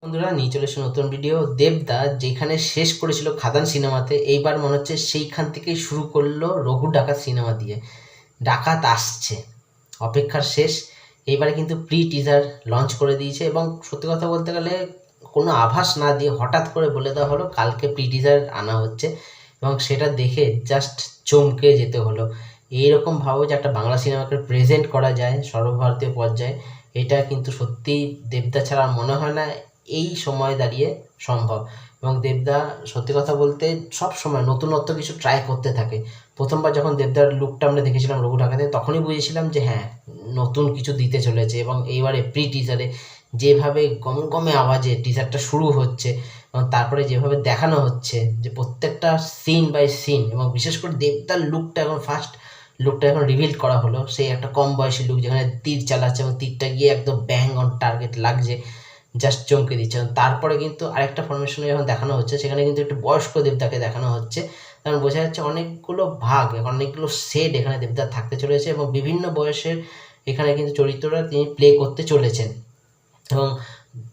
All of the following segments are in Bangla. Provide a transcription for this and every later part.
বন্ধুরা নিয়ে চলে এসে নতুন ভিডিও। দেবদা যেখানে শেষ করেছিল খাদান সিনেমাতে, এইবার মনে হচ্ছে সেইখান থেকেই শুরু করলো রঘু ডাকাত সিনেমা দিয়ে। ডাকাত আসছে, অপেক্ষার শেষ। এইবারে কিন্তু প্রি টিজার লঞ্চ করে দিয়েছে এবং সত্যি কথা বলতে গেলে কোনো আভাস না দিয়ে হঠাৎ করে বলে দেওয়া হলো কালকে প্রি টিজার আনা হচ্ছে এবং সেটা দেখে জাস্ট চমকে যেতে হলো। এইরকম ভাবো যে একটা বাংলা সিনেমাকে প্রেজেন্ট করা যায় সর্বভারতীয় পর্যায়ে, এটা কিন্তু সত্যিই দেবদা ছাড়া মনে হয় না এই সময় দাঁড়িয়ে সম্ভব। এবং দেবদা সত্যি কথা বলতে সব সময় নতুনত্ব কিছু ট্রাই করতে থাকে। প্রথমবার যখন দেবদার লুকটা আমরা দেখেছিলাম রঘু ঢাকাতে, তখনই বুঝেছিলাম যে হ্যাঁ, নতুন কিছু দিতে চলেছে। এবং এইবারে প্রি টিজারে যেভাবে গমগমে আওয়াজে টিজারটা শুরু হচ্ছে এবং তারপরে যেভাবে দেখানো হচ্ছে যে প্রত্যেকটা সিন বাই সিন, এবং বিশেষ করে দেবদার লুকটা এখন ফার্স্ট লুকটা এখন রিভিল করা হলো, সেই একটা কম বয়সী লুক যেখানে তীর চালাচ্ছে এবং তীরটা গিয়ে একদম ব্যাং অন টার্গেট লাগছে, জাস্ট চমকে দিচ্ছে। তারপরে কিন্তু আরেকটা ফরমেশনে যখন দেখানো হচ্ছে সেখানে কিন্তু একটু বয়স্ক দেবদাকে দেখানো হচ্ছে, কারণ বোঝা যাচ্ছে অনেকগুলো ভাগ, অনেকগুলো সেট এখানে দেবদার থাকতে চলেছে এবং বিভিন্ন বয়সের এখানে কিন্তু চরিত্রটা তিনি প্লে করতে চলেছেন। এবং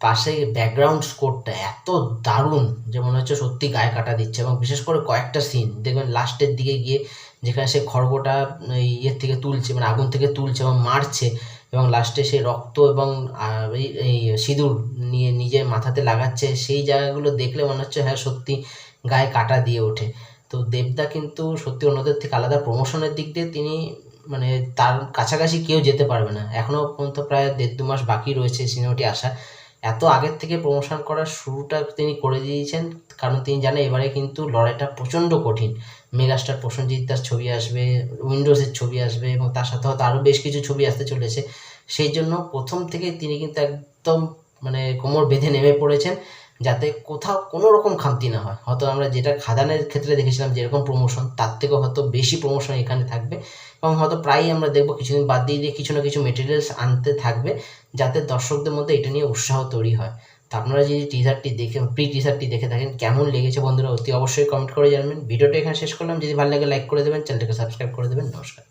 পাশে ব্যাকগ্রাউন্ড স্কোরটা এত দারুণ যে মনে হচ্ছে সত্যি গায়ে কাটা দিচ্ছে। এবং বিশেষ করে কয়েকটা সিন দেখবেন লাস্টের দিকে গিয়ে যেখানে সে খড়গটা ইয়ের থেকে তুলছে, মানে আগুন থেকে তুলছে এবং মারছে, এবং লাস্টে সে রক্ত এবং এই সিঁদুর নিয়ে নিজের মাথাতে লাগাচ্ছে, সেই জায়গাগুলো দেখলে মনে হচ্ছে হ্যাঁ সত্যি গায়ে কাটা দিয়ে ওঠে। তো দেবদা কিন্তু সত্যি অন্যদের থেকে আলাদা। প্রমোশনের দিক দিয়ে তিনি মানে তার কাছাকাছি কেউ যেতে পারবে না। এখনও পর্যন্ত প্রায় ১.৫-২ মাস বাকি রয়েছে সিনেমাটি আসার। এত আগের থেকে প্রমোশন করার শুরুটা তিনি করে দিয়েছেন, কারণ তিনি জানেন এবারে কিন্তু লড়াইটা প্রচণ্ড কঠিন। মেগাস্টার প্রসেনজিৎ দার ছবি আসবে, উইন্ডোজের ছবি আসবে এবং তার সাথে হয়তো আরও বেশ কিছু ছবি আসতে চলেছে। সেই জন্য প্রথম থেকেই তিনি কিন্তু একদম মানে কোমর বেঁধে নেমে পড়েছেন, যাতে কোথাও কোনো রকম খামতি না হয়। হয়তো আমরা যেটা খাদানের ক্ষেত্রে দেখেছিলাম যেরকম প্রমোশন, তার থেকেও হয়তো বেশি প্রমোশন এখানে থাকবে এবং হয়তো প্রায়ই আমরা দেখবো কিছুদিন বাদ দিয়ে কিছু না কিছু মেটেরিয়ালস আনতে থাকবে, যাতে দর্শকদের মধ্যে এটা নিয়ে উৎসাহ তৈরি হয়। তো আপনারা যদি টিজারটি দেখে প্রি টিজারটি দেখে থাকেন, কেমন লেগেছে বন্ধুরা অতি অবশ্যই কমেন্ট করে জানাবেন। ভিডিওটা এখানে শেষ করলাম। যদি ভালো লাগে লাইক করে দেবেন, চ্যানেলটাকে সাবস্ক্রাইব করে দেবেন। নমস্কার।